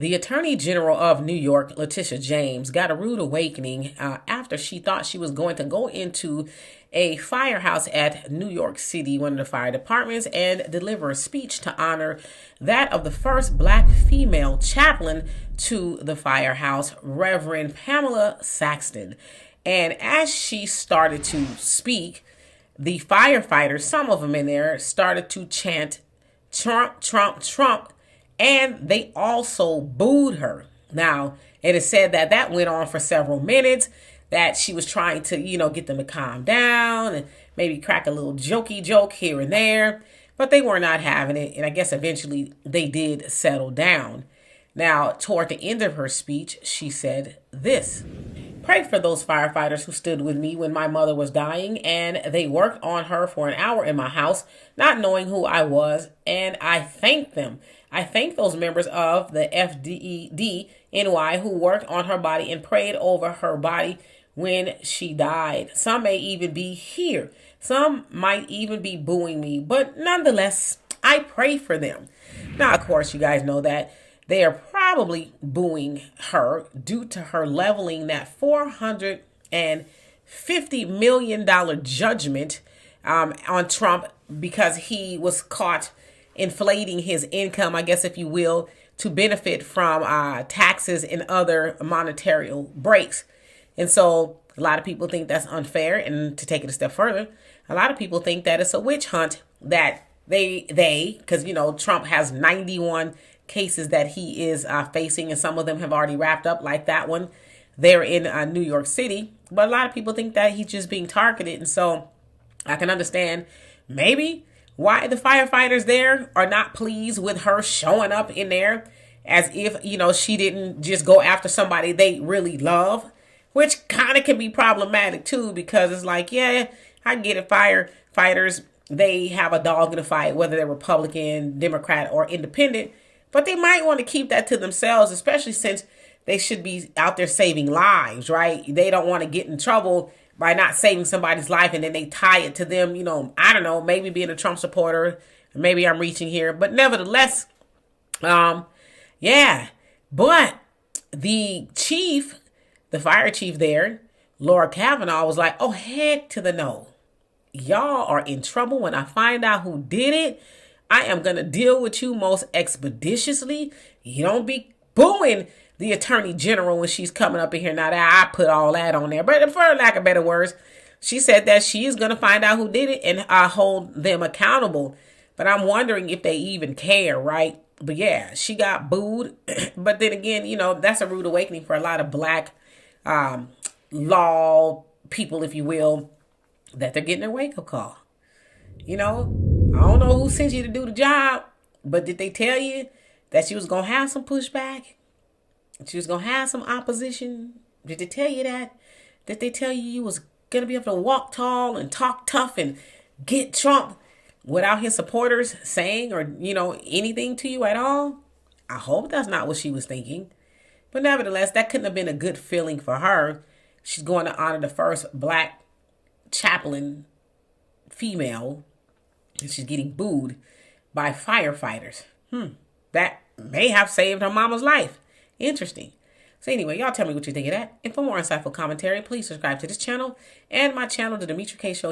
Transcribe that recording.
The Attorney General of New York, Letitia James, got a rude awakening after she thought she was going to go into a firehouse at New York City, one of the fire departments, and deliver a speech to honor that of the first black female chaplain to the firehouse, Reverend Pamela Saxton. And as she started to speak, the firefighters, some of them in there, started to chant, "Trump, Trump, Trump," and they also booed her. Now, it is said that that went on for several minutes, that she was trying to, get them to calm down and maybe crack a little jokey joke here and there, but they were not having it, and I guess eventually they did settle down. Now, toward the end of her speech, she said this: "Pray for those firefighters who stood with me when my mother was dying, and they worked on her for an hour in my house, not knowing who I was, and I thank them. I thank those members of the FDNY who worked on her body and prayed over her body when she died. Some may even be here. Some might even be booing me, but nonetheless, I pray for them." Now, of course, you guys know that they are probably booing her due to her leveling that $450 million judgment on Trump because he was caught inflating his income, I guess, if you will, to benefit from taxes and other monetary breaks. And so a lot of people think that's unfair. And to take it a step further, a lot of people think that it's a witch hunt, that because, Trump has 91 cases that he is facing, and some of them have already wrapped up, like that one there in New York City. But a lot of people think that he's just being targeted. And so I can understand maybe why the firefighters there are not pleased with her showing up in there as if, she didn't just go after somebody they really love, which kind of can be problematic too, because it's like, yeah, I get it. Firefighters, they have a dog in the fight, whether they're Republican, Democrat, or independent, but they might want to keep that to themselves, especially since they should be out there saving lives, right? They don't want to get in trouble by not saving somebody's life, and then they tie it to them, I don't know, maybe being a Trump supporter. Maybe I'm reaching here, but nevertheless, yeah. But the fire chief there, Laura Kavanaugh, was like, "Oh, heck to the no. Y'all are in trouble. When I find out who did it, I am going to deal with you most expeditiously. You don't be booing the Attorney General when she's coming up in here." Now that I put all that on there, but for lack of better words, she said that she is going to find out who did it and hold them accountable. But I'm wondering if they even care, right? But yeah, she got booed. But then again, that's a rude awakening for a lot of black law people, if you will, that they're getting their wake-up call. I don't know who sent you to do the job, but did they tell you that she was going to have some pushback? She was going to have some opposition? Did they tell you that? Did they tell you was going to be able to walk tall and talk tough and get Trump without his supporters saying or, anything to you at all? I hope that's not what she was thinking. But nevertheless, that couldn't have been a good feeling for her. She's going to honor the first black chaplain female, and she's getting booed by firefighters. That may have saved her mama's life. Interesting. So anyway, y'all tell me what you think of that. And for more insightful commentary, please subscribe to this channel and my channel, The Demetra Kaye Show.